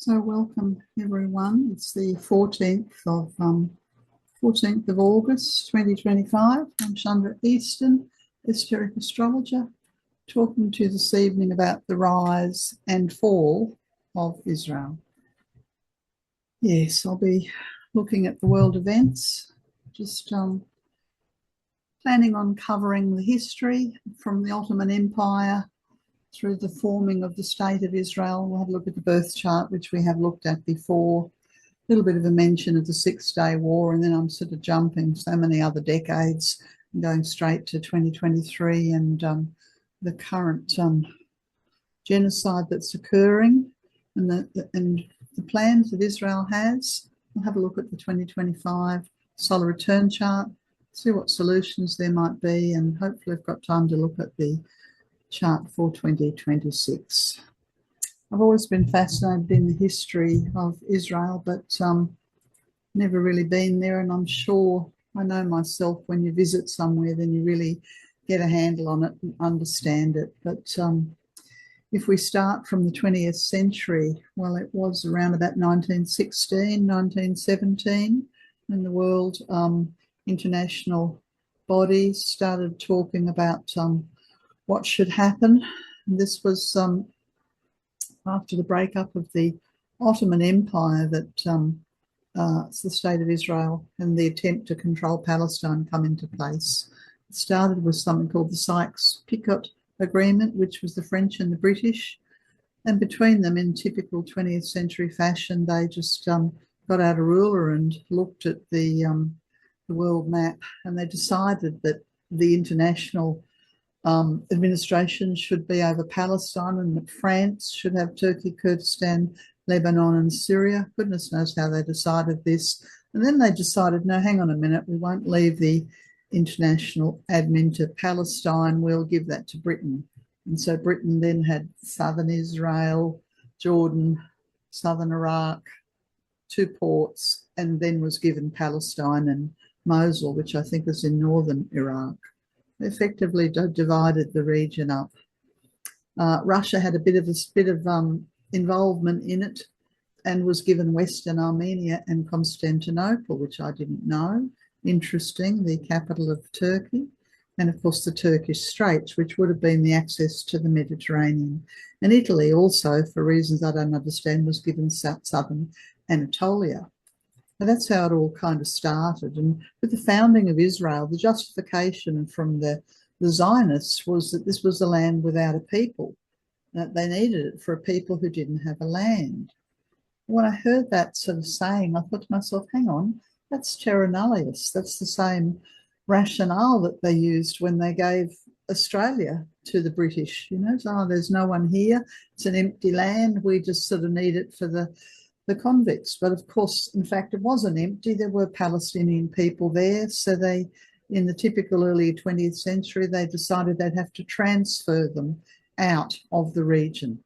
So welcome everyone. It's the 14th of August 2025. I'm Chandra Easton, esoteric astrologer, talking to you this evening about the rise and fall of Israel. Yes, I'll be looking at the world events, just planning on covering the history from the Ottoman Empire through the forming of the State of Israel. We'll have a look at the birth chart, which we have looked at before. A little bit of a mention of the Six-Day War, and then I'm sort of jumping so many other decades and going straight to 2023 and the current genocide that's occurring and the plans that Israel has. We'll have a look at the 2025 solar return chart, see what solutions there might be, and hopefully I've got time to look at the chart for 2026. I've always been fascinated in the history of Israel, but never really been there, and I'm sure I know myself, when you visit somewhere, then you really get a handle on it and understand it. But if we start from the 20th century, well, it was around about 1916, 1917, when the world international bodies started talking about what should happen. And this was after the breakup of the Ottoman Empire that the State of Israel and the attempt to control Palestine come into place. It started with something called the Sykes-Picot Agreement, which was the French and the British. And between them, in typical 20th century fashion, they just got out a ruler and looked at the world map, and they decided that the international administration should be over Palestine, and that France should have Turkey, Kurdistan, Lebanon and Syria. Goodness knows how they decided this. And then they decided, no, hang on a minute, we won't leave the international admin to Palestine, we'll give that to Britain. And so Britain then had southern Israel, Jordan, southern Iraq, two ports, and then was given Palestine and Mosul, which I think is in northern Iraq. Effectively divided the region up. Russia had a bit of involvement in it and was given Western Armenia and Constantinople, which I didn't know. Interesting, the capital of Turkey, and of course the Turkish Straits, which would have been the access to the Mediterranean. And Italy also, for reasons I don't understand, was given southern Anatolia. And that's how it all kind of started. And with the founding of Israel, the justification from the Zionists was that this was a land without a people, that they needed it for a people who didn't have a land. When I heard that sort of saying, I thought to myself, hang on, that's terra nullius. That's the same rationale that they used when they gave Australia to the British. You know, so, oh, there's no one here, it's an empty land, we just sort of need it for the convicts. But of course, in fact, it wasn't empty. There were Palestinian people there. So they, in the typical early 20th century, they decided they'd have to transfer them out of the region.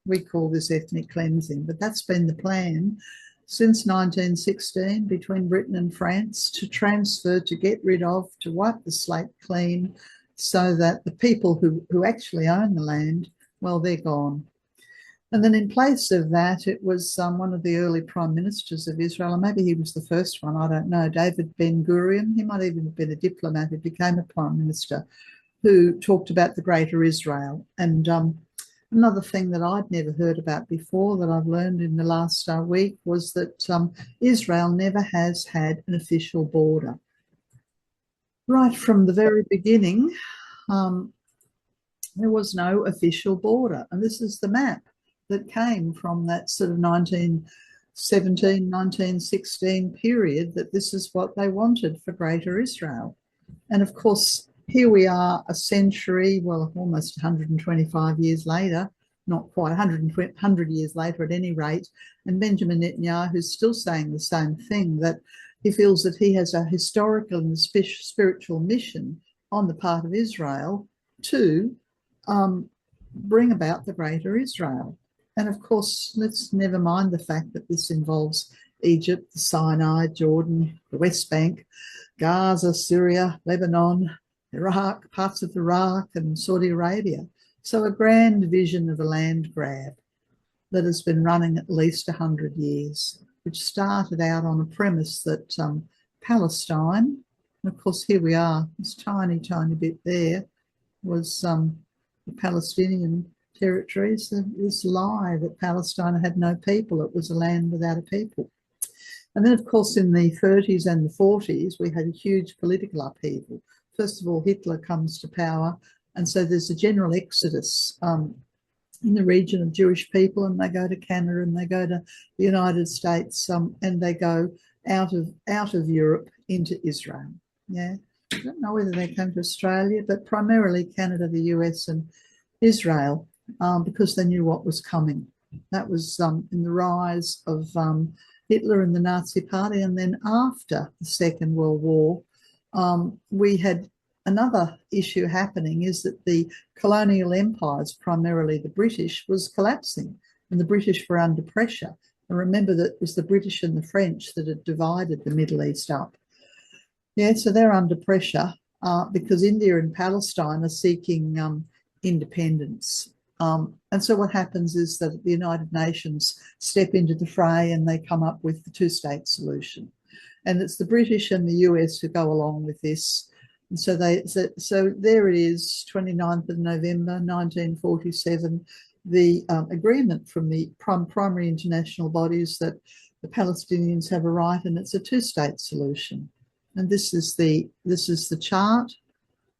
We call this ethnic cleansing, but that's been the plan since 1916 between Britain and France, to transfer, to get rid of, to wipe the slate clean, so that the people who actually own the land, well, they're gone. And then in place of that, it was one of the early prime ministers of Israel, and maybe he was the first one, I don't know, David Ben-Gurion. He might even have been a diplomat who became a prime minister, who talked about the Greater Israel. And another thing that I'd never heard about before, that I've learned in the last week, was that Israel never has had an official border. Right from the very beginning, there was no official border. And this is the map that came from that sort of 1917, 1916 period, that this is what they wanted for Greater Israel. And of course, here we are a century, well, almost 125 years later, not quite 100 years later at any rate, and Benjamin Netanyahu is still saying the same thing, that he feels that he has a historical and spiritual mission on the part of Israel to bring about the Greater Israel. And of course, let's never mind the fact that this involves Egypt, the Sinai, Jordan, the West Bank, Gaza, Syria, Lebanon, Iraq, parts of Iraq and Saudi Arabia. So a grand vision of a land grab. that has been running at least 100 years, which started out on a premise that Palestine, and of course here we are, this tiny, tiny bit there, was the Palestinian territories. This lie that Palestine had no people, it was a land without a people. And then, of course, in the 30s and the 40s, we had a huge political upheaval. First of all, Hitler comes to power, and so there's a general exodus in the region of Jewish people, and they go to Canada and they go to the United States, and they go out of Europe into Israel. Yeah, I don't know whether they come to Australia, but primarily Canada, the US, and Israel, because they knew what was coming. That was in the rise of Hitler and the Nazi Party, and then after the Second World War, we had another issue happening, is that the colonial empires, primarily the British, was collapsing, and the British were under pressure. And remember that it was the British and the French that had divided the Middle East up. Yeah, so they're under pressure because India and Palestine are seeking independence. And so what happens is that the United Nations step into the fray and they come up with the two-state solution. And it's the British and the US who go along with this. And so there it is, 29th of November 1947, the agreement from the primary international bodies that the Palestinians have a right, and it's a two-state solution. And this is the chart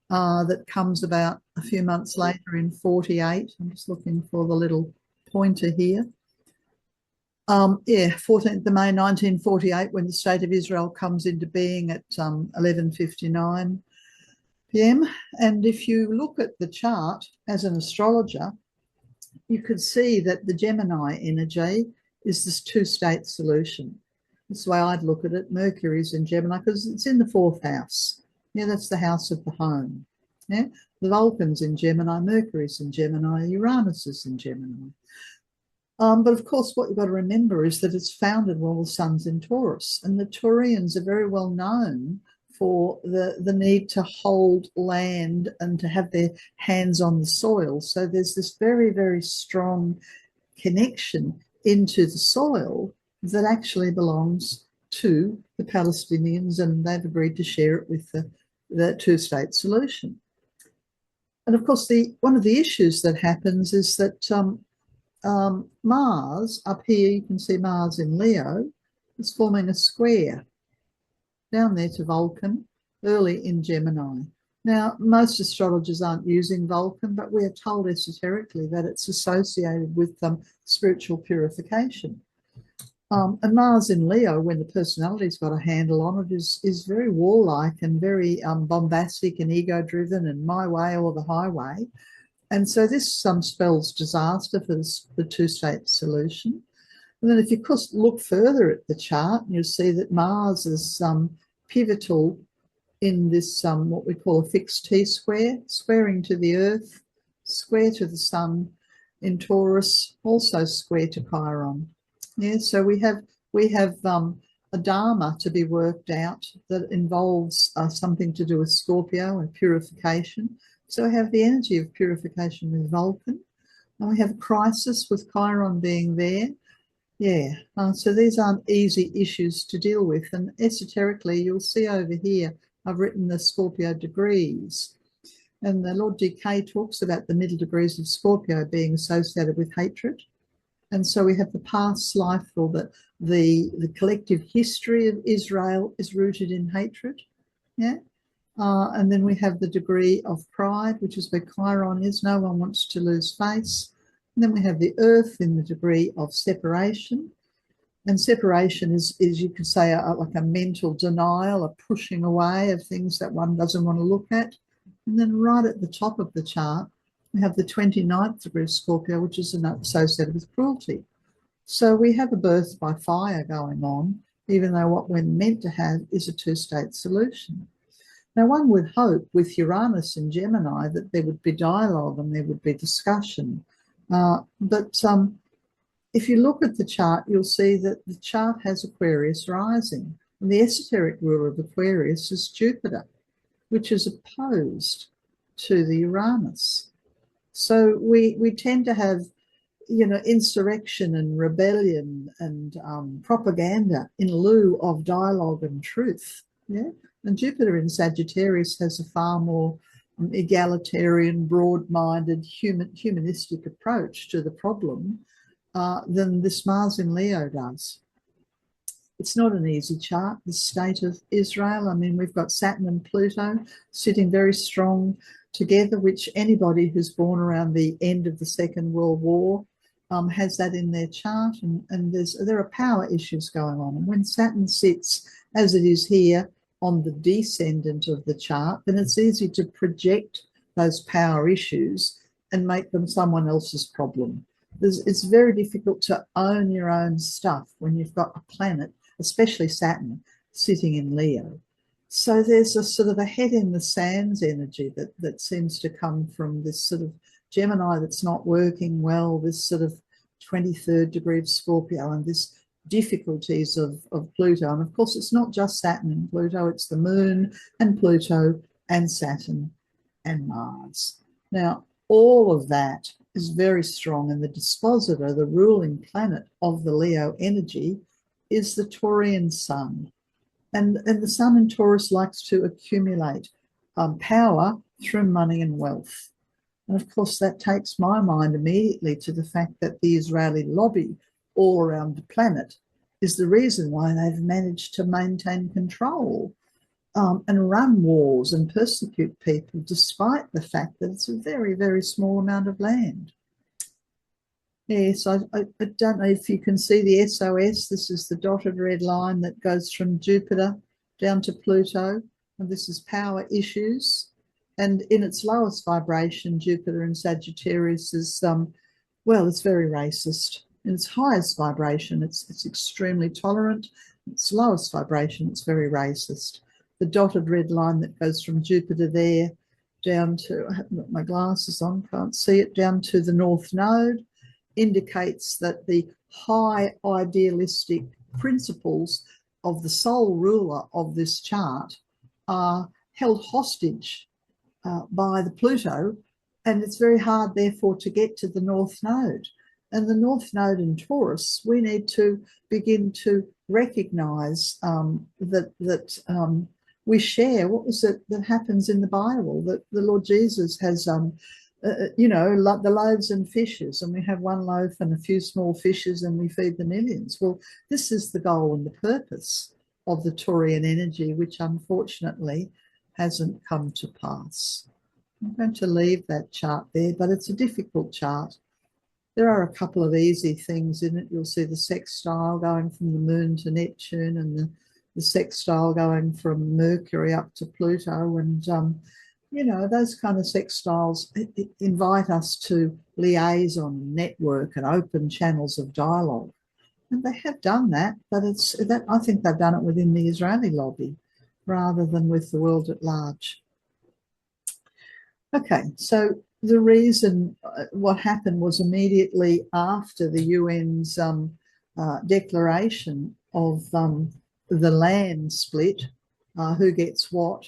that comes about a few months later in 48. I'm just looking for the little pointer here. 14th of May 1948, when the State of Israel comes into being at 11:59 p.m. And if you look at the chart as an astrologer, you could see that the Gemini energy is this two-state solution. That's the way I'd look at it. Mercury's in Gemini because it's in the fourth house. Yeah, that's the house of the home. Yeah, the Vulcan's in Gemini, Mercury's in Gemini, Uranus is in Gemini. But of course, what you've got to remember is that it's founded while the sun's in Taurus, and the Taurians are very well known for the need to hold land and to have their hands on the soil. So there's this very, very strong connection into the soil that actually belongs to the Palestinians, and they've agreed to share it with the two-state solution. And of course, one of the issues that happens is that Mars, up here, you can see Mars in Leo, is forming a square down there to Vulcan, early in Gemini. Now, most astrologers aren't using Vulcan, but we are told esoterically that it's associated with spiritual purification. And Mars in Leo, when the personality's got a handle on it, is very warlike and very bombastic and ego-driven and my way or the highway. And so this spells disaster for the two-state solution. And then if you look further at the chart, you'll see that Mars is pivotal in this what we call a fixed T-square, squaring to the Earth, square to the Sun in Taurus, also square to Chiron. Yeah, so we have a Dharma to be worked out that involves something to do with Scorpio and purification. So we have the energy of purification with Vulcan, and we have a crisis with Chiron being there. Yeah, so these aren't easy issues to deal with. And esoterically, you'll see over here, I've written the Scorpio degrees. And the Lord DK talks about the middle degrees of Scorpio being associated with hatred. And so we have the past life, or the collective history of Israel is rooted in hatred. Yeah. And then we have the degree of pride, which is where Chiron is. No one wants to lose face. And then we have the Earth in the degree of separation. And separation is you could say, like a mental denial, a pushing away of things that one doesn't want to look at. And then right at the top of the chart, we have the 29th degree of Scorpio, which is associated with cruelty. So we have a birth by fire going on, even though what we're meant to have is a two-state solution. Now, one would hope with Uranus and Gemini that there would be dialogue and there would be discussion. But if you look at the chart, you'll see that the chart has Aquarius rising. And the esoteric ruler of Aquarius is Jupiter, which is opposed to the Uranus. So we tend to have insurrection and rebellion and propaganda in lieu of dialogue and truth. Yeah, and Jupiter in Sagittarius has a far more egalitarian, broad-minded, humanistic approach to the problem than this Mars in Leo does. It's not an easy chart, the state of Israel. I mean, we've got Saturn and Pluto sitting very strong together, which anybody who's born around the end of the Second World War has that in their chart, and there are power issues going on. And when Saturn sits, as it is here, on the descendant of the chart, then it's easy to project those power issues and make them someone else's problem. It's very difficult to own your own stuff when you've got a planet, especially Saturn, sitting in Leo. So there's a sort of a head in the sands energy that seems to come from this sort of Gemini that's not working well, this sort of 23rd degree of Scorpio, and this difficulties of Pluto. And of course, it's not just Saturn and Pluto, it's the Moon and Pluto and Saturn and Mars. Now, all of that is very strong, and the dispositor, the ruling planet of the Leo energy, is the Taurian Sun. And the Sun in Taurus likes to accumulate power through money and wealth. And of course, that takes my mind immediately to the fact that the Israeli lobby all around the planet is the reason why they've managed to maintain control and run wars and persecute people, despite the fact that it's a very, very small amount of land. Yes, I don't know if you can see the SOS. This is the dotted red line that goes from Jupiter down to Pluto, and this is power issues. And in its lowest vibration, Jupiter in Sagittarius is, well, it's very racist. In its highest vibration, it's extremely tolerant. Its lowest vibration, it's very racist. The dotted red line that goes from Jupiter there down to, I haven't got my glasses on, can't see it, down to the North Node, indicates that the high idealistic principles of the sole ruler of this chart are held hostage by the Pluto, and it's very hard, therefore, to get to the North Node. And the North Node in Taurus, we need to begin to recognise that we share. What was it that happens in the Bible? That the Lord Jesus has, the loaves and fishes, and we have one loaf and a few small fishes and we feed the millions. Well, this is the goal and the purpose of the Taurian energy, which unfortunately hasn't come to pass. I'm going to leave that chart there, but it's a difficult chart. There are a couple of easy things in it. You'll see the sextile going from the Moon to Neptune, and the sextile going from Mercury up to Pluto. And, those kind of sextiles invite us to liaison, network, and open channels of dialogue. And they have done that, but I think they've done it within the Israeli lobby rather than with the world at large. Okay, so the reason what happened was immediately after the UN's declaration of the land split, who gets what,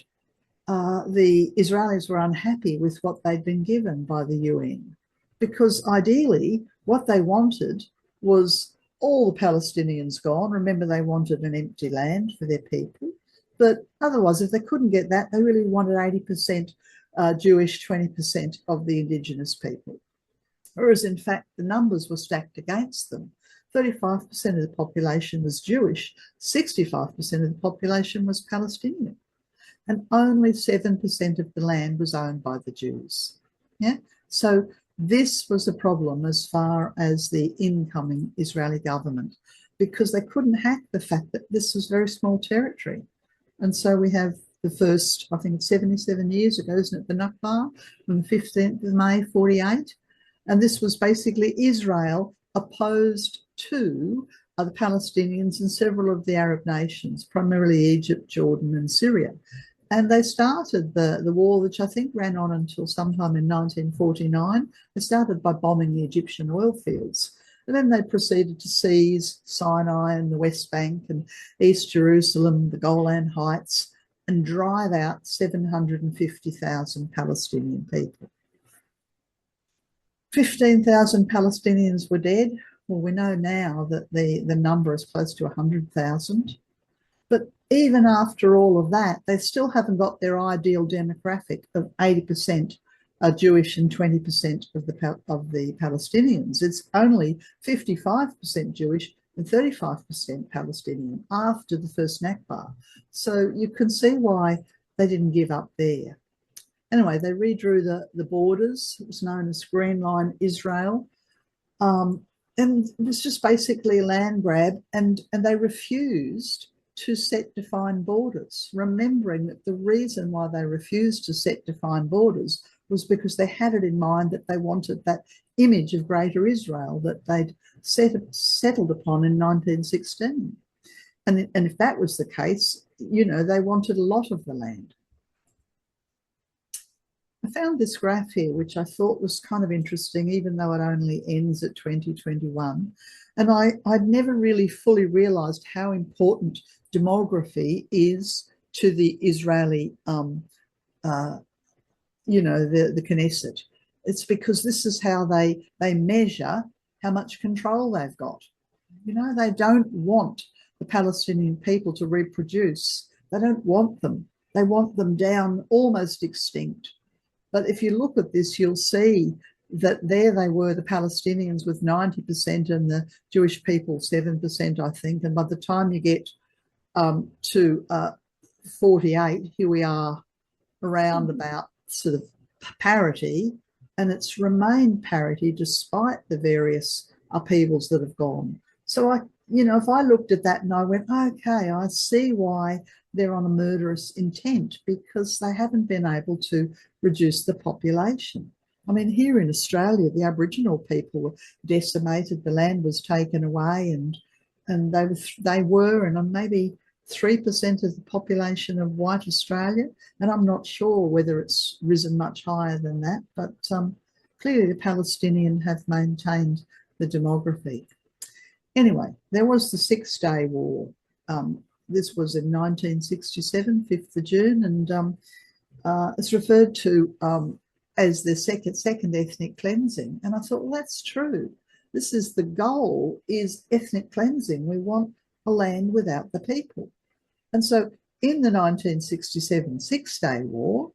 the Israelis were unhappy with what they'd been given by the UN, because ideally what they wanted was all the Palestinians gone. Remember, they wanted an empty land for their people. But otherwise, if they couldn't get that, they really wanted 80% Jewish, 20% of the indigenous people. Whereas, in fact, the numbers were stacked against them. 35% of the population was Jewish, 65% of the population was Palestinian, and only 7% of the land was owned by the Jews. Yeah, so this was a problem as far as the incoming Israeli government, because they couldn't hack the fact that this was very small territory. And so we have the first, I think it's 77 years ago, isn't it, the Nakba, on the 15th of May, 48. And this was basically Israel opposed to the Palestinians and several of the Arab nations, primarily Egypt, Jordan, and Syria. And they started the war, which I think ran on until sometime in 1949. They started by bombing the Egyptian oil fields. And then they proceeded to seize Sinai and the West Bank and East Jerusalem, the Golan Heights, and drive out 750,000 Palestinian people. 15,000 Palestinians were dead. Well, we know now that the number is close to 100,000. But even after all of that, they still haven't got their ideal demographic of 80% are Jewish and 20% of the Palestinians. It's only 55% Jewish and 35% Palestinian after the first Nakba. So you can see why they didn't give up there. Anyway, they redrew the borders. It was known as Green Line Israel. And it was just basically a land grab, and they refused to set defined borders, remembering that the reason why they refused to set defined borders was because they had it in mind that they wanted that image of Greater Israel that they'd settled upon in 1916. And if that was the case, you know, they wanted a lot of the land. I found this graph here, which I thought was kind of interesting, even though it only ends at 2021. And I'd never really fully realized how important demography is to the Israeli, you know, the Knesset. It's because this is how they measure how much control they've got. You know, they don't want the Palestinian people to reproduce. They don't want them. They want them down almost extinct. But if you look at this, you'll see that there they were, the Palestinians with 90% and the Jewish people 7%, I think. And by the time you get to 48, here we are around about sort of parity, and it's remained parity despite the various upheavals that have gone. So I, you know, if I looked at that and I went, okay, I see why they're on a murderous intent, because they haven't been able to reduce the population. I mean, here in Australia, the Aboriginal people were decimated, the land was taken away, and they were, and maybe 3% of the population of white Australia, and I'm not sure whether it's risen much higher than that, but clearly the Palestinians have maintained the demography. Anyway, there was the Six-Day War. This was in 1967, 5th of June, and it's referred to as the second ethnic cleansing. And I thought, well, that's true. This is the goal, is ethnic cleansing. We want a land without the people. And so in the 1967 Six-Day War,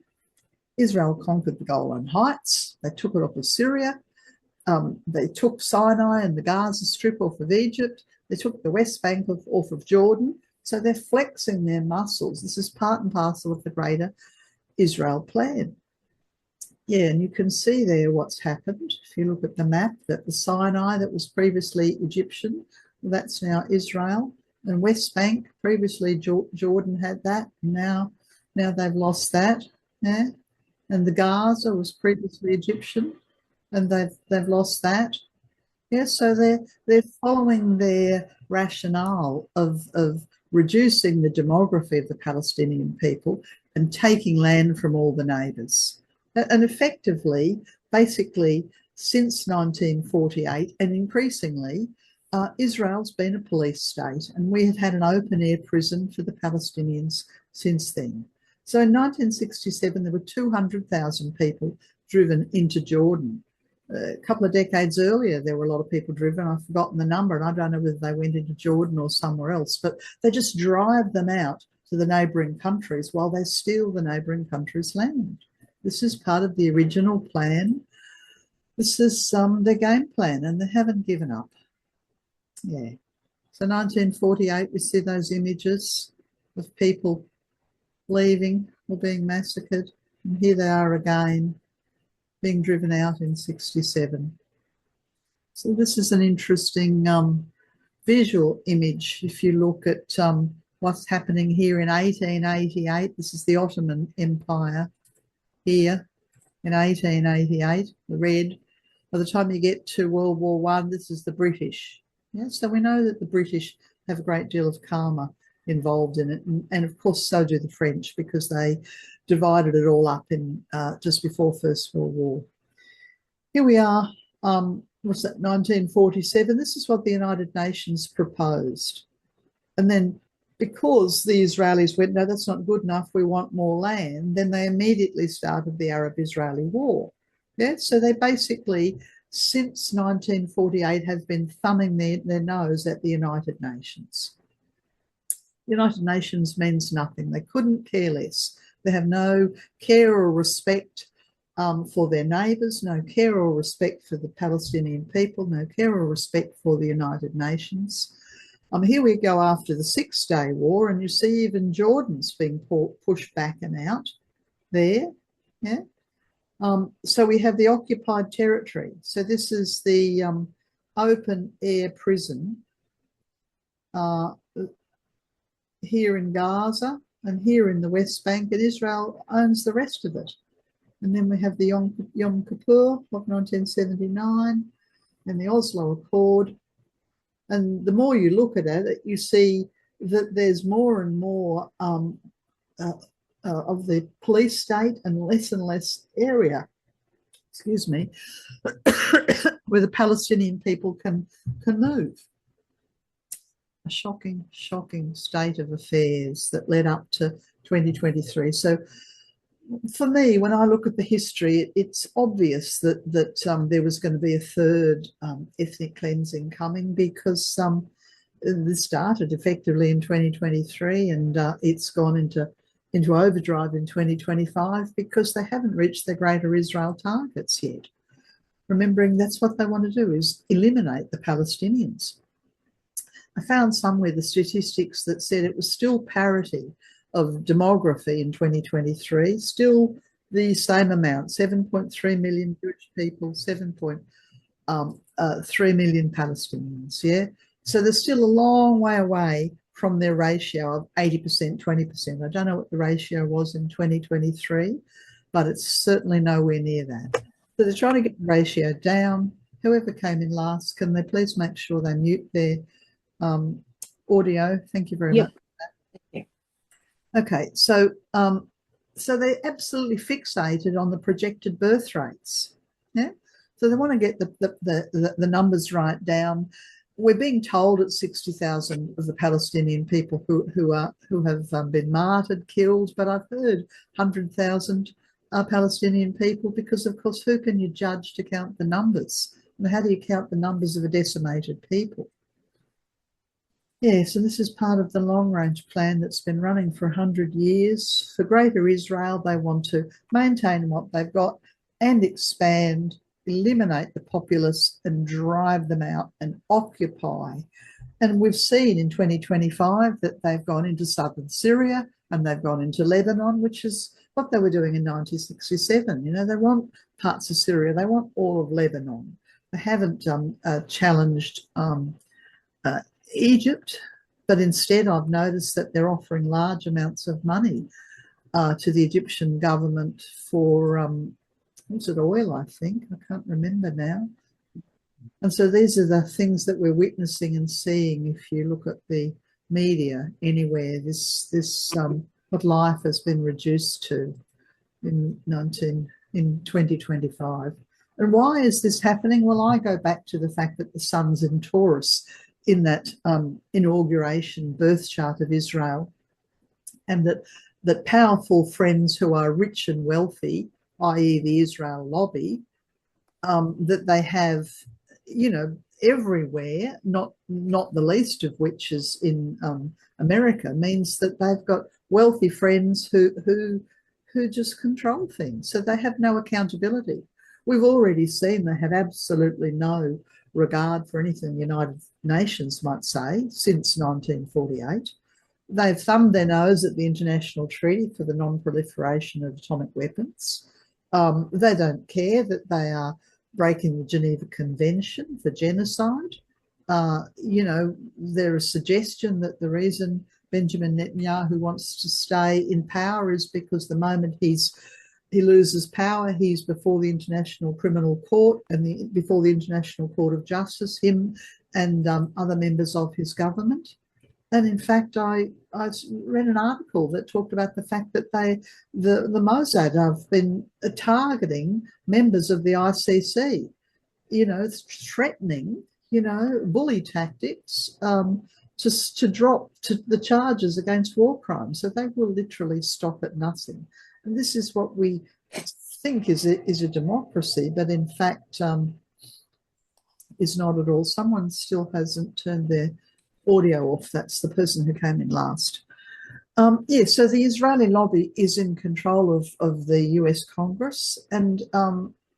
Israel conquered the Golan Heights. They took it off of Syria. They took Sinai and the Gaza Strip off of Egypt. They took the West Bank off of Jordan. So they're flexing their muscles. This is part and parcel of the Greater Israel plan. Yeah, and you can see there what's happened. If you look at the map, that the Sinai that was previously Egyptian, that's now Israel. And West Bank, previously Jordan had that. Now they've lost that. Yeah. And the Gaza was previously Egyptian, and they've lost that. Yeah, so they're following their rationale of reducing the demography of the Palestinian people and taking land from all the neighbours. And effectively, basically, since 1948 and increasingly, Israel's been a police state, and we have had an open-air prison for the Palestinians since then. So in 1967, there were 200,000 people driven into Jordan. A couple of decades earlier, there were a lot of people driven. I've forgotten the number, and I don't know whether they went into Jordan or somewhere else, but they just drive them out to the neighbouring countries while they steal the neighbouring countries' land. This is part of the original plan. This is their game plan, and they haven't given up. Yeah. So 1948, we see those images of people leaving or being massacred. And here they are again, being driven out in 67. So this is an interesting visual image. If you look at what's happening here in 1888, this is the Ottoman Empire here in 1888, the red. By the time you get to World War I, this is the British. Yeah, so we know that the British have a great deal of karma involved in it, and of course so do the French, because they divided it all up in just before First World War. Here we are, what's that, 1947. This is what the United Nations proposed. And then because the Israelis went, no, that's not good enough, we want more land, then they immediately started the Arab-Israeli War. Yeah, so they basically since 1948 have been thumbing their nose at the United Nations. The United Nations means nothing. They couldn't care less. They have no care or respect for their neighbours, no care or respect for the Palestinian people, no care or respect for the United Nations. Here we go after the Six-Day War, and you see even Jordan's being pushed back and out there. Yeah. So we have the occupied territory. So this is the open air prison here in Gaza and here in the West Bank, and Israel owns the rest of it. And then we have the Yom Kippur of 1979 and the Oslo Accord. And the more you look at it, you see that there's more and more of the police state and less area, excuse me, where the Palestinian people can move. A shocking, shocking state of affairs that led up to 2023. So for me, when I look at the history, it's obvious that there was going to be a third ethnic cleansing coming, because this started effectively in 2023 and it's gone into overdrive in 2025 because they haven't reached the Greater Israel targets yet. Remembering that's what they want to do, is eliminate the Palestinians. I found somewhere the statistics that said it was still parity of demography in 2023, still the same amount, 7.3 million Jewish people, 7.3 million Palestinians, yeah? So there's still a long way away from their ratio of 80%, 20%. I don't know what the ratio was in 2023, but it's certainly nowhere near that. So they're trying to get the ratio down. Whoever came in last, can they please make sure they mute their audio? Thank you very much. Okay, so they're absolutely fixated on the projected birth rates. Yeah, so they want to get the numbers right down. We're being told it's 60,000 of the Palestinian people who have been martyred, killed, but I've heard 100,000 Palestinian people, because of course who can you judge to count the numbers? And how do you count the numbers of a decimated people? Yeah, so this is part of the long-range plan that's been running for 100 years. For Greater Israel, they want to maintain what they've got and expand, eliminate the populace and drive them out and occupy. And we've seen in 2025 that they've gone into southern Syria and they've gone into Lebanon, which is what they were doing in 1967. You know, they want parts of Syria, they want all of Lebanon. They haven't challenged Egypt, but instead I've noticed that they're offering large amounts of money to the Egyptian government for, was it oil, I think? I can't remember now. And so these are the things that we're witnessing and seeing if you look at the media anywhere, what life has been reduced to in 2025. And why is this happening? Well, I go back to the fact that the sun's in Taurus in that inauguration birth chart of Israel, and that powerful friends who are rich and wealthy, i.e. the Israel lobby, that they have, you know, everywhere, not the least of which is in America, means that they've got wealthy friends who just control things. So they have no accountability. We've already seen they have absolutely no regard for anything the United Nations might say since 1948. They've thumbed their nose at the International Treaty for the Non-Proliferation of Atomic Weapons. They don't care that they are breaking the Geneva Convention for genocide. You know, there's a suggestion that the reason Benjamin Netanyahu wants to stay in power is because the moment he loses power, he's before the International Criminal Court and before the International Court of Justice, him and other members of his government. And in fact, I read an article that talked about the fact that the Mossad have been targeting members of the ICC, you know, threatening, you know, bully tactics to drop the charges against war crimes. So they will literally stop at nothing. And this is what we think is a democracy, but in fact, is not at all. Someone still hasn't turned their audio off. That's the person who came in last. Yes, so the Israeli lobby is in control of the US Congress. And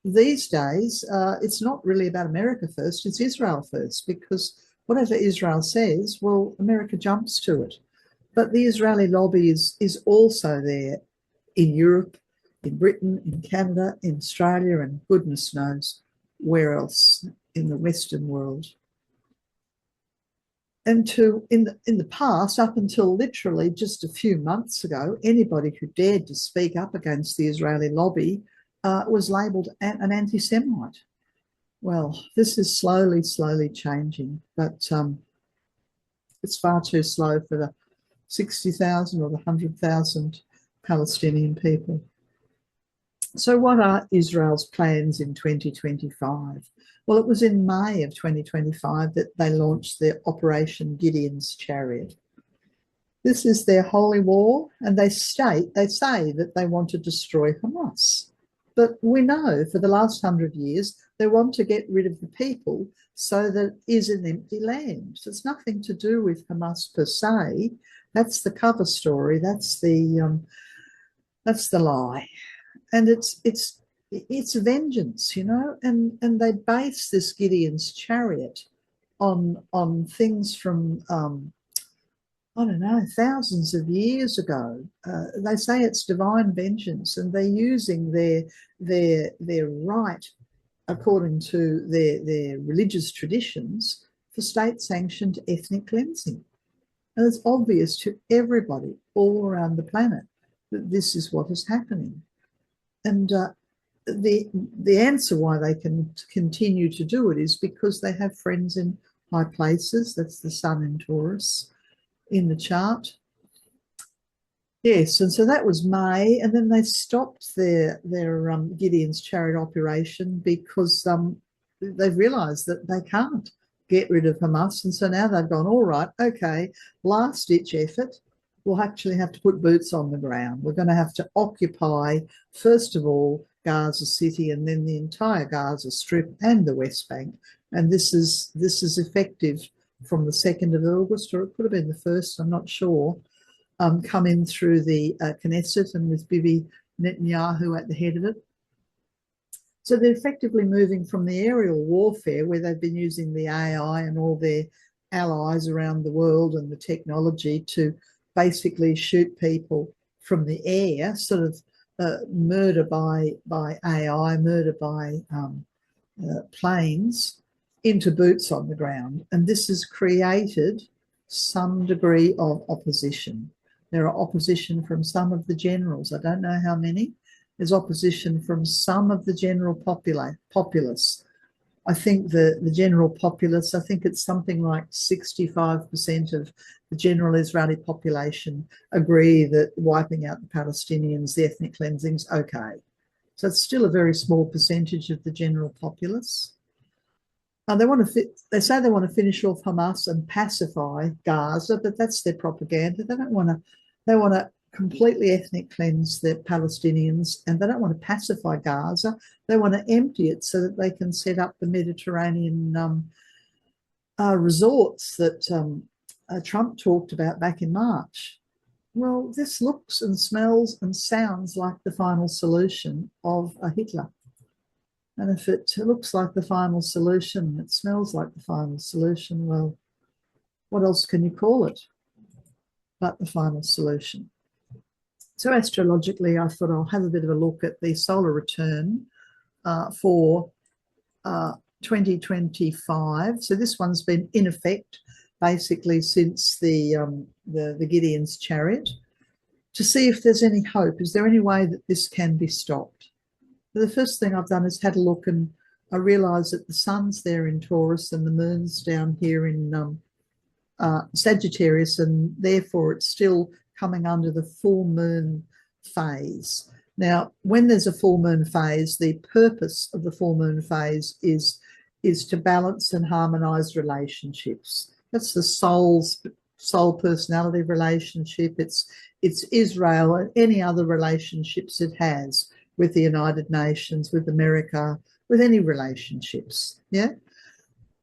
these days, it's not really about America first, it's Israel first, because whatever Israel says, well, America jumps to it. But the Israeli lobby is also there in Europe, in Britain, in Canada, in Australia, and goodness knows where else in the Western world. And in the past, up until literally just a few months ago, anybody who dared to speak up against the Israeli lobby was labelled an anti-Semite. Well, this is slowly changing, but it's far too slow for the 60,000 or the 100,000 Palestinian people. So what are Israel's plans in 2025? Well, it was in May of 2025 that they launched their Operation Gideon's Chariot. This is their holy war, and they say that they want to destroy Hamas. But we know for the last 100 years, they want to get rid of the people so that it is an empty land. So it's nothing to do with Hamas per se. That's the cover story. That's the lie. And it's vengeance, you know, and they base this Gideon's Chariot on things from I don't know, thousands of years ago. They say it's divine vengeance, and they're using their right, according to their religious traditions, for state-sanctioned ethnic cleansing. And it's obvious to everybody all around the planet that this is what is happening. And the answer why they can continue to do it is because they have friends in high places. That's the sun in Taurus in the chart. Yes, and so that was May, and then they stopped their Gideon's Chariot operation because they've realised that they can't get rid of Hamas, and so now they've gone, all right, okay, last ditch effort. We'll actually have to put boots on the ground. We're going to have to occupy, first of all, Gaza City, and then the entire Gaza Strip and the West Bank. And this is effective from the 2nd of August, or it could have been the 1st, I'm not sure, come in through the Knesset and with Bibi Netanyahu at the head of it. So they're effectively moving from the aerial warfare, where they've been using the AI and all their allies around the world and the technology to basically shoot people from the air, sort of murder by AI, murder by planes, into boots on the ground. And this has created some degree of opposition. There are opposition from some of the generals. I don't know how many. There's opposition from some of the general populace. I think the general populace, I think it's something like 65% of the general Israeli population agree that wiping out the Palestinians, the ethnic cleansing's okay. So it's still a very small percentage of the general populace. They say they want to finish off Hamas and pacify Gaza, but that's their propaganda. They want to completely ethnic cleanse the Palestinians, and they don't want to pacify Gaza. They want to empty it so that they can set up the Mediterranean resorts that Trump talked about back in March. Well, this looks and smells and sounds like the final solution of Hitler. And if it looks like the final solution, it smells like the final solution, well, what else can you call it but the final solution? So astrologically, I thought I'll have a bit of a look at the solar return for 2025. So this one's been in effect basically since the Gideon's Chariot, to see if there's any hope. Is there any way that this can be stopped? The first thing I've done is had a look, and I realised that the sun's there in Taurus and the moon's down here in Sagittarius, and therefore it's still coming under the full moon phase. Now, when there's a full moon phase, the purpose of the full moon phase is to balance and harmonise relationships. That's the soul personality relationship. It's Israel and any other relationships it has with the United Nations, with America, with any relationships. Yeah.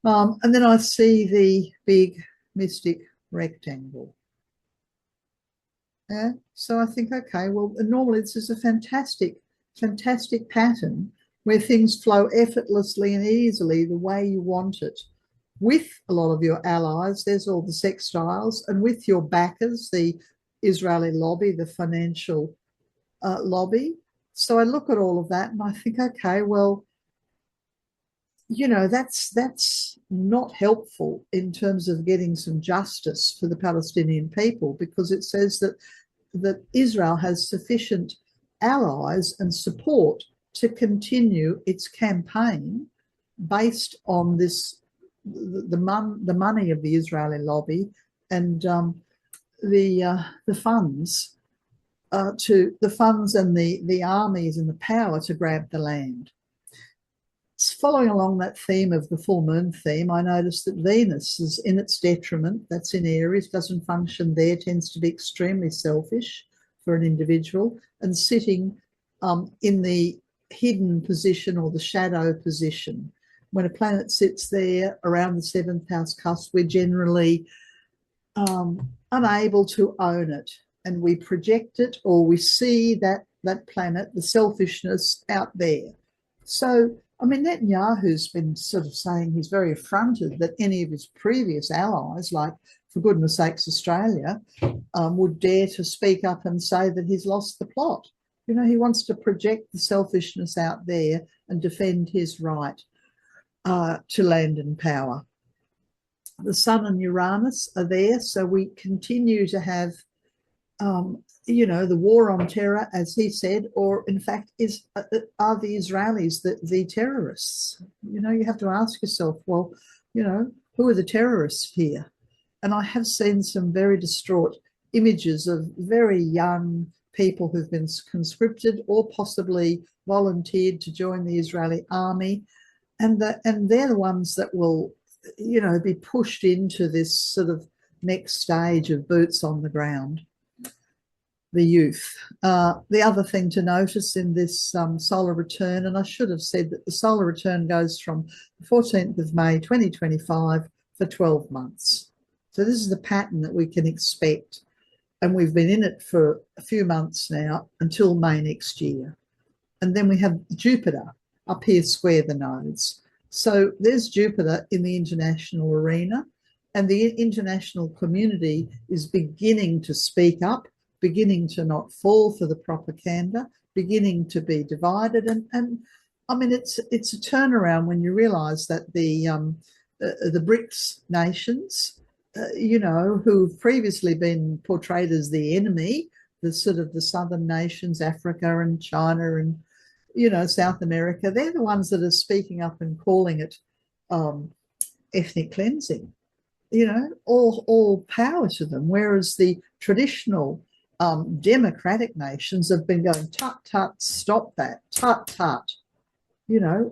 And then I see the big mystic rectangle. Yeah. So I think, okay, well, normally this is a fantastic, fantastic pattern where things flow effortlessly and easily the way you want it. With a lot of your allies, there's all the sextiles, and with your backers, the Israeli lobby, the financial lobby. So I look at all of that and I think, okay, well, that's not helpful in terms of getting some justice for the Palestinian people, because it says that Israel has sufficient allies and support to continue its campaign based on the money of the Israeli lobby and the funds to the funds and the armies and the power to grab the land. Following along that theme of the full moon theme, I noticed that Venus is in its detriment. That's in Aries, doesn't function there, tends to be extremely selfish for an individual, and sitting in the hidden position or the shadow position. When a planet sits there around the seventh house cusp, we're generally unable to own it, and we project it, or we see that planet, the selfishness out there. So I mean, Netanyahu's been sort of saying he's very affronted that any of his previous allies, like, for goodness sakes, Australia, would dare to speak up and say that he's lost the plot. He wants to project the selfishness out there and defend his right to land and power. The Sun and Uranus are there, so we continue to have the war on terror, as he said, or in fact, are the Israelis the terrorists? You have to ask yourself, well, who are the terrorists here? And I have seen some very distraught images of very young people who've been conscripted or possibly volunteered to join the Israeli army, and they're the ones that will, be pushed into this sort of next stage of boots on the ground. The youth. The other thing to notice in this solar return, and I should have said that the solar return goes from the 14th of May 2025 for 12 months. So this is the pattern that we can expect. And we've been in it for a few months now until May next year. And then we have Jupiter up here square the nodes. So there's Jupiter in the international arena, and the international community is beginning to speak up, beginning to not fall for the propaganda, beginning to be divided. And I mean, it's a turnaround when you realise that the BRICS nations, who've previously been portrayed as the enemy, the sort of the southern nations, Africa and China and, South America, they're the ones that are speaking up and calling it ethnic cleansing. All power to them, whereas the traditional democratic nations have been going, tut, tut, stop that, tut, tut,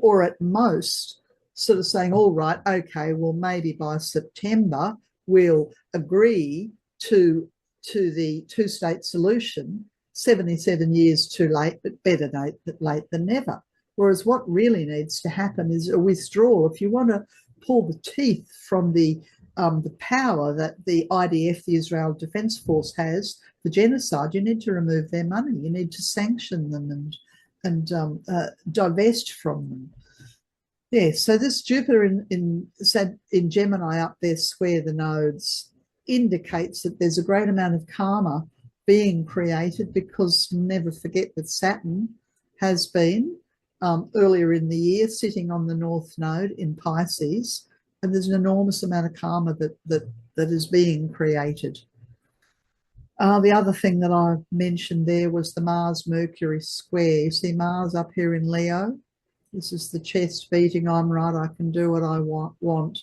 or at most sort of saying, all right, okay, well, maybe by September we'll agree to the two-state solution. 77 years too late, but better late than never. Whereas what really needs to happen is a withdrawal. If you want to pull the teeth from the power that the IDF, the Israel Defense Force, has for genocide, you need to remove their money. You need to sanction them and divest from them. Yeah, so this Jupiter in Gemini up there, square the nodes, indicates that there's a great amount of karma being created, because never forget that Saturn has been earlier in the year sitting on the North Node in Pisces, and there's an enormous amount of karma that is being created. The other thing that I mentioned there was the Mars-Mercury square. You see Mars up here in Leo. This is the chest beating, I'm right, I can do what I want.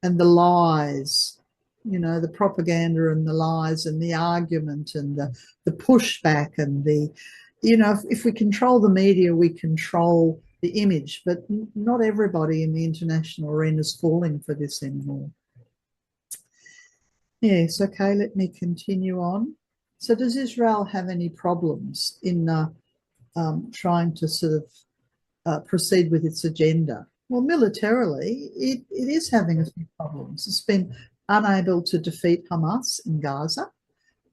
And the lies, the propaganda and the lies and the argument and the pushback and if we control the media, we control the image, but not everybody in the international arena is falling for this anymore. Yes, okay, let me continue on. So does Israel have any problems in trying to sort of proceed with its agenda? Well, militarily, it is having a few problems. It's been unable to defeat Hamas in Gaza.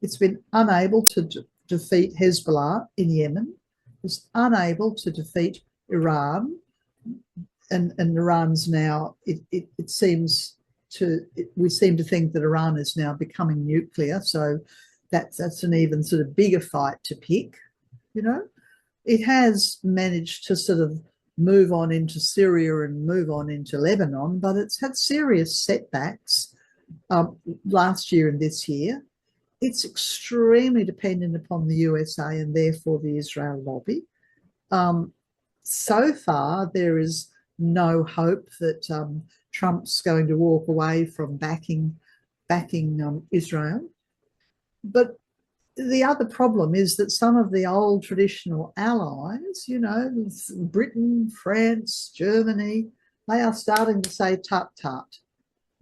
It's been unable to defeat Hezbollah in Yemen. It's unable to defeat Iran. And Iran's now, it seems we seem to think that Iran is now becoming nuclear. So that's an even sort of bigger fight to pick, you know. It has managed to sort of move on into Syria and move on into Lebanon, but it's had serious setbacks last year and this year. It's extremely dependent upon the USA and therefore the Israel lobby. So far, there is no hope that Trump's going to walk away from backing Israel. But the other problem is that some of the old traditional allies, you know, Britain, France, Germany, they are starting to say, tut tut,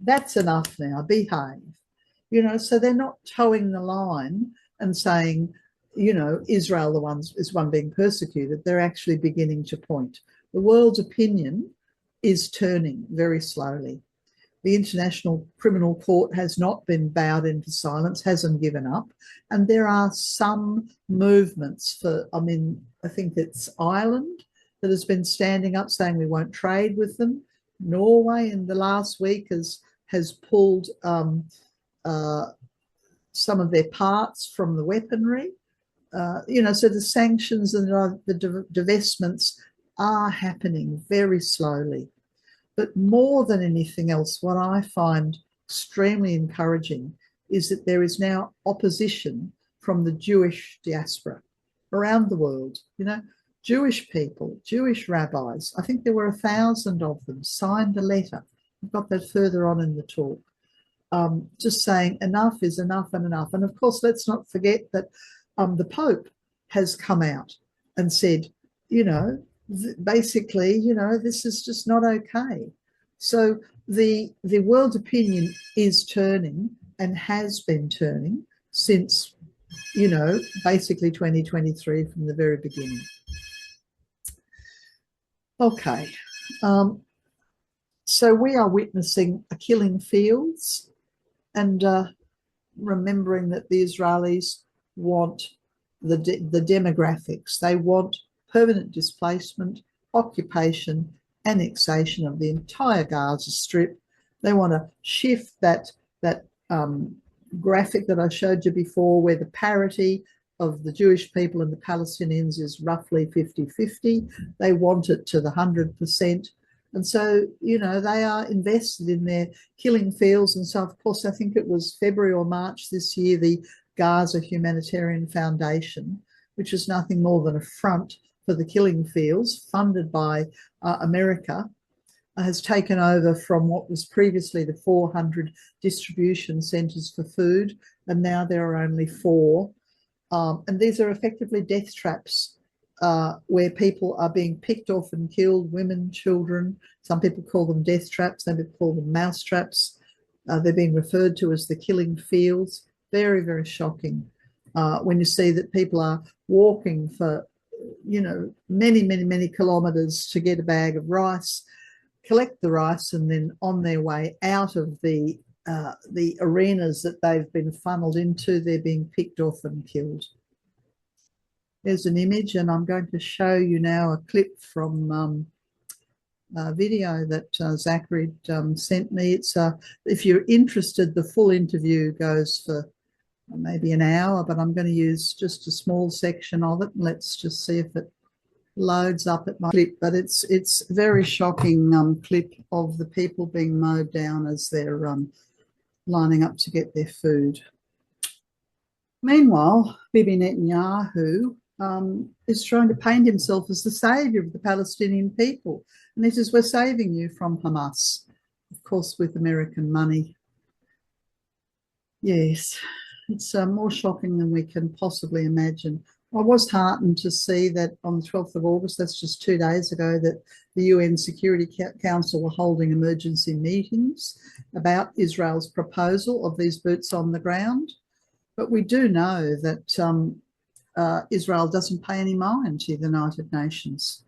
that's enough now, behave. You know, so they're not towing the line and saying, you know, Israel is one being persecuted. They're actually beginning to point. The world's opinion is turning very slowly. The International Criminal Court has not been bowed into silence, hasn't given up. And there are some movements I think it's Ireland that has been standing up saying we won't trade with them. Norway in the last week has pulled some of their parts from the weaponry. You know, so the sanctions and the divestments are happening very slowly. But more than anything else, what I find extremely encouraging is that there is now opposition from the Jewish diaspora around the world. You know, Jewish people, Jewish rabbis, I think there were 1,000 of them, signed a letter. I've got that further on in the talk. Just saying enough is enough and enough. And of course, let's not forget that the Pope has come out and said, you know, basically, you know, this is just not okay. So the world opinion is turning and has been turning since, you know, basically 2023 from the very beginning. Okay. So we are witnessing a killing fields and remembering that the Israelis want the demographics. They want permanent displacement, occupation, annexation of the entire Gaza Strip. They want to shift that graphic that I showed you before, where the parity of the Jewish people and the Palestinians is roughly 50-50. They want it to the 100%. And so, you know, they are invested in their killing fields. And so, of course, I think it was February or March this year, the Gaza Humanitarian Foundation, which is nothing more than a front for the killing fields, funded by America, has taken over from what was previously the 400 distribution centres for food, and now there are only 4. And these are effectively death traps where people are being picked off and killed, women, children. Some people call them death traps, some people call them mouse traps. They're being referred to as the killing fields. Very, very shocking when you see that people are walking for, you know, many kilometres to get a bag of rice, collect the rice, and then on their way out of the arenas that they've been funneled into, they're being picked off and killed. There's an image, and I'm going to show you now a clip from a video that Zachary sent me. It's if you're interested, the full interview goes for maybe an hour, but I'm going to use just a small section of it. Let's just see if it loads up at my clip. But it's very shocking clip of the people being mowed down as they're lining up to get their food. Meanwhile, Bibi Netanyahu is trying to paint himself as the saviour of the Palestinian people. And he says, we're saving you from Hamas, of course, with American money. Yes, it's more shocking than we can possibly imagine. I was heartened to see that on the 12th of August, that's just 2 days ago, that the UN Security Council were holding emergency meetings about Israel's proposal of these boots on the ground. But we do know that Israel doesn't pay any mind to the United Nations.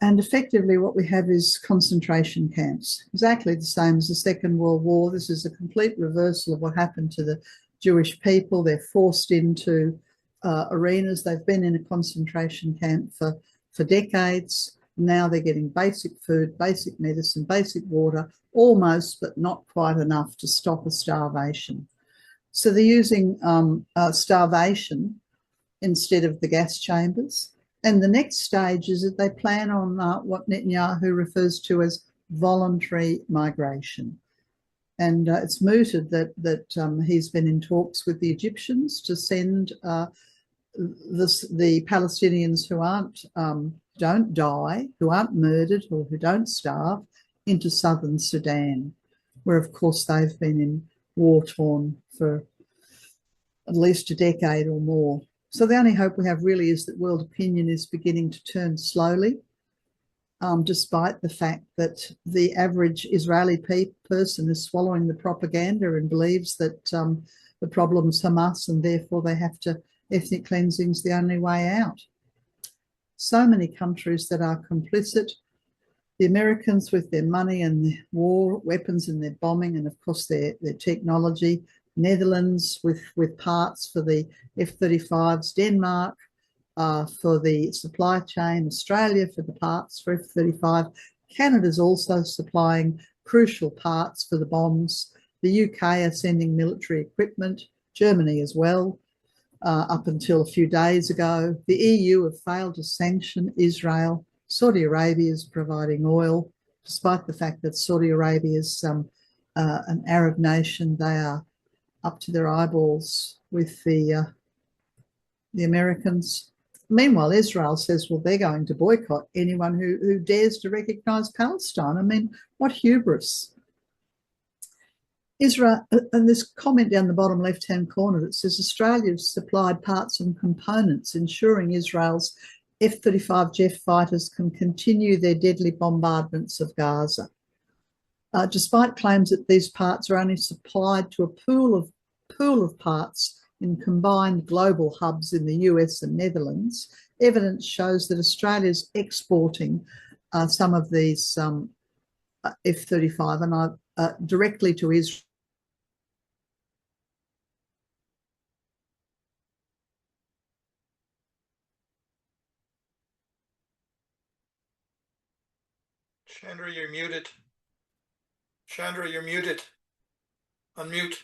And effectively what we have is concentration camps, exactly the same as the Second World War. This is a complete reversal of what happened to the Jewish people. They're forced into arenas. They've been in a concentration camp for decades. Now they're getting basic food, basic medicine, basic water, almost, but not quite enough to stop a starvation. So they're using starvation instead of the gas chambers. And the next stage is that they plan on what Netanyahu refers to as voluntary migration. And it's mooted that he's been in talks with the Egyptians to send the Palestinians who don't die, who aren't murdered, or who don't starve, into southern Sudan, where of course they've been in war-torn for at least a decade or more. So the only hope we have really is that world opinion is beginning to turn slowly, despite the fact that the average Israeli person is swallowing the propaganda and believes that the problem's Hamas and therefore they have to, ethnic cleansing's the only way out. So many countries that are complicit, the Americans with their money and their war weapons and their bombing and of course their technology, Netherlands with parts for the F-35s, Denmark for the supply chain, Australia for the parts for F-35. Canada's also supplying crucial parts for the bombs. The UK are sending military equipment, Germany as well, up until a few days ago. The EU have failed to sanction Israel. Saudi Arabia is providing oil, despite the fact that Saudi Arabia is an Arab nation. They are up to their eyeballs with the Americans. Meanwhile, Israel says, well, they're going to boycott anyone who dares to recognise Palestine. I mean, what hubris. Israel, and this comment down the bottom left-hand corner that says Australia's supplied parts and components, ensuring Israel's F-35 jet fighters can continue their deadly bombardments of Gaza. Despite claims that these parts are only supplied to a pool of parts in combined global hubs in the US and Netherlands, evidence shows that Australia's exporting some of these F-35 and directly to Israel. Chandra, you're muted. Chandra, you're muted. Unmute.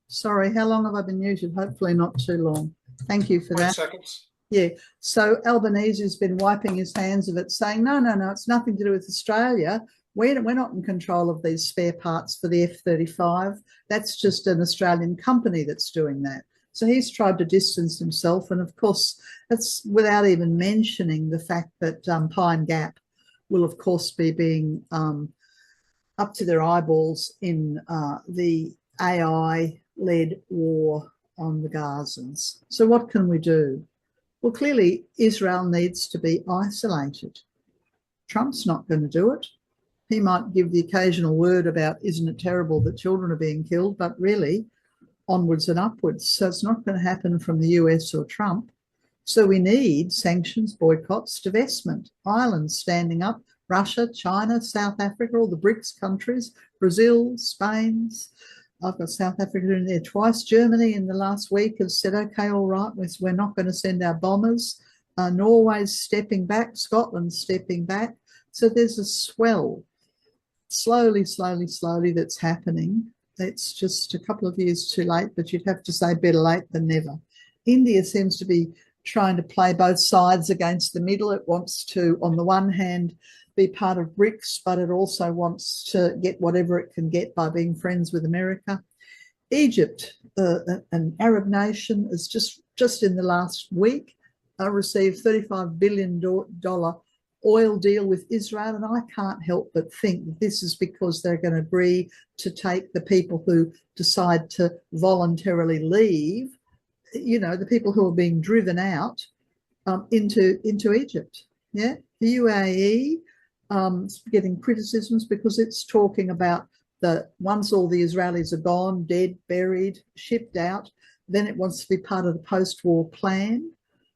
Sorry, how long have I been muted? Hopefully not too long. Thank you for that. 20 seconds. Yeah, so Albanese has been wiping his hands of it, saying, no, it's nothing to do with Australia. We're not in control of these spare parts for the F-35. That's just an Australian company that's doing that. So he's tried to distance himself. And of course, that's without even mentioning the fact that Pine Gap will, of course, be being up to their eyeballs in the AI-led war on the Gazans. So what can we do? Well, clearly, Israel needs to be isolated. Trump's not going to do it. He might give the occasional word about, isn't it terrible that children are being killed, but really onwards and upwards. So it's not going to happen from the US or Trump. So we need sanctions, boycotts, divestment, islands standing up, Russia, China, South Africa, all the BRICS countries, Brazil, Spain. I've got South Africa in there twice. Germany in the last week has said, okay, all right, we're not going to send our bombers. Norway's stepping back, Scotland's stepping back. So there's a swell, slowly that's happening. It's just a couple of years too late, but you'd have to say better late than never. India seems to be trying to play both sides against the middle. It wants to, on the one hand, be part of BRICS, but it also wants to get whatever it can get by being friends with America. Egypt, an Arab nation, has just in the last week received $35 billion oil deal with Israel, and I can't help but think that this is because they're going to agree to take the people who decide to voluntarily leave, you know, the people who are being driven out into Egypt. Yeah, the UAE getting criticisms because it's talking about the once all the Israelis are gone, dead, buried, shipped out, then it wants to be part of the post-war plan.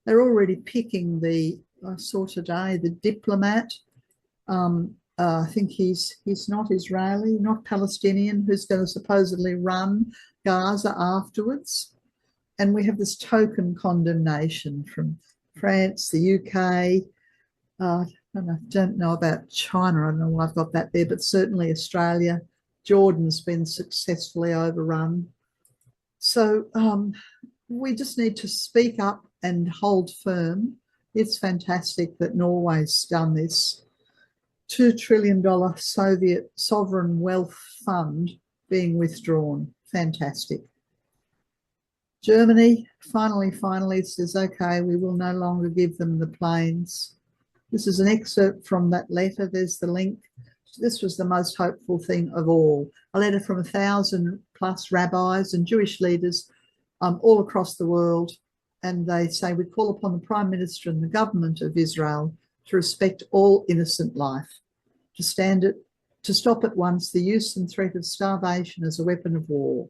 They're already picking the I saw today, the diplomat. I think he's not Israeli, not Palestinian, who's going to supposedly run Gaza afterwards. And we have this token condemnation from France, the UK. I don't know about China. I don't know why I've got that there, but certainly Australia. Jordan's been successfully overrun. So we just need to speak up and hold firm. It's fantastic that Norway's done this. $2 trillion Soviet sovereign wealth fund being withdrawn. Fantastic. Germany finally says, okay, we will no longer give them the planes. This is an excerpt from that letter. There's the link. This was the most hopeful thing of all. A letter from 1,000+ rabbis and Jewish leaders all across the world. And they say, we call upon the Prime Minister and the government of Israel to respect all innocent life, to stop at once the use and threat of starvation as a weapon of war,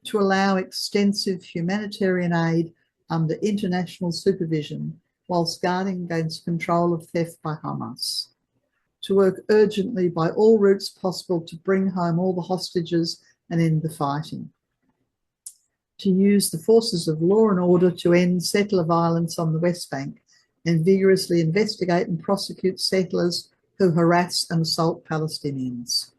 to allow extensive humanitarian aid under international supervision whilst guarding against control of theft by Hamas, to work urgently by all routes possible to bring home all the hostages and end the fighting, to use the forces of law and order to end settler violence on the West Bank and vigorously investigate and prosecute settlers who harass and assault Palestinians,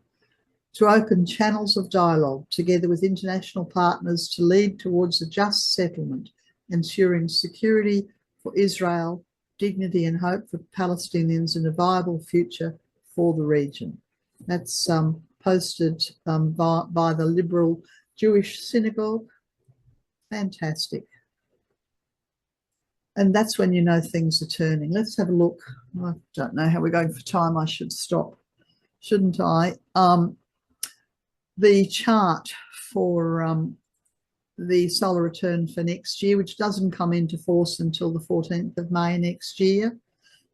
to open channels of dialogue together with international partners to lead towards a just settlement, ensuring security for Israel, dignity and hope for Palestinians, and a viable future for the region. That's posted by the Liberal Jewish Synagogue. Fantastic. And that's when you know things are turning. Let's have a look. I don't know how we're going for time. I should stop, shouldn't I? The chart for the solar return for next year, which doesn't come into force until the 14th of May next year.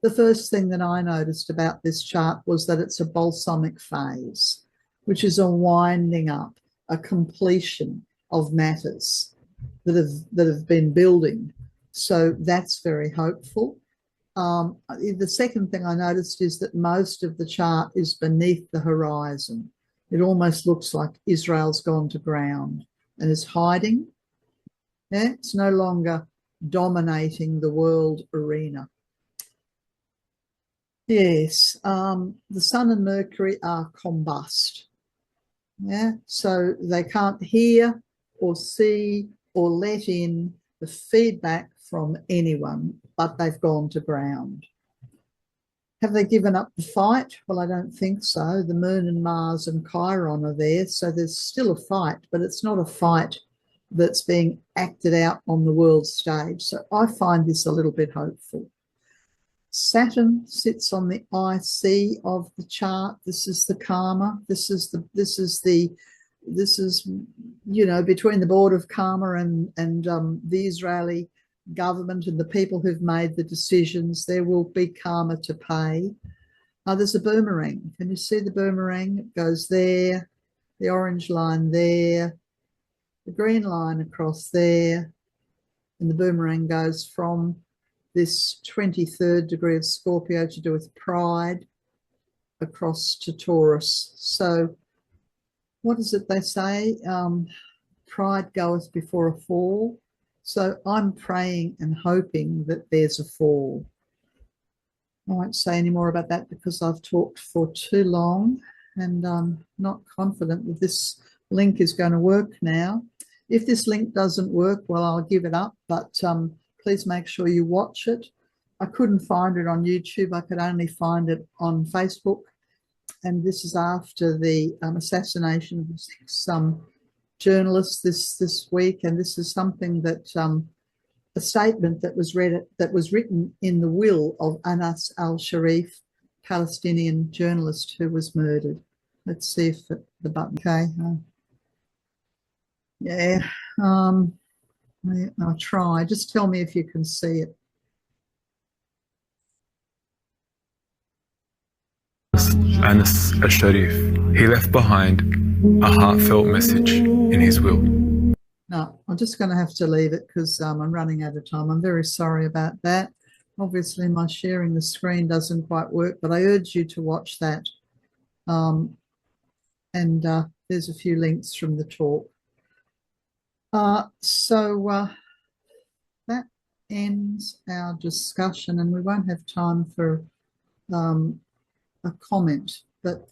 The first thing that I noticed about this chart was that it's a balsamic phase, which is a winding up, a completion of matters that have been building. So that's very hopeful. The second thing I noticed is that most of the chart is beneath the horizon. It almost looks like Israel's gone to ground and is hiding. Yeah? It's no longer dominating the world arena. Yes, the Sun and Mercury are combust. Yeah, so they can't hear or see or let in the feedback from anyone, but they've gone to ground. Have they given up the fight? Well, I don't think so. The Moon and Mars and Chiron are there, so there's still a fight, but it's not a fight that's being acted out on the world stage. So I find this a little bit hopeful. Saturn sits on the IC of the chart. This is the karma. This is you know, between the board of karma and the Israeli government and the people who've made the decisions. There will be karma to pay. There's a boomerang. Can you see the boomerang? It goes there, the orange line there, the green line across there, and the boomerang goes from this 23rd degree of Scorpio to do with pride across to Taurus. So what is it they say? Pride goeth before a fall. So I'm praying and hoping that there's a fall. I won't say any more about that because I've talked for too long and I'm not confident that this link is going to work now. If this link doesn't work, well, I'll give it up, but please make sure you watch it. I couldn't find it on YouTube. I could only find it on Facebook. And this is after the assassination of some journalists this week. And this is something that a statement that was written in the will of Anas al-Sharif, Palestinian journalist who was murdered. Let's see if the button. Okay. Yeah. I'll try. Just tell me if you can see it. Anas al-Sharif. He left behind a heartfelt message in his will. No, I'm just going to have to leave it because I'm running out of time. I'm very sorry about that. Obviously, my sharing the screen doesn't quite work, but I urge you to watch that. And there's a few links from the talk. So that ends our discussion, and we won't have time for a comment. But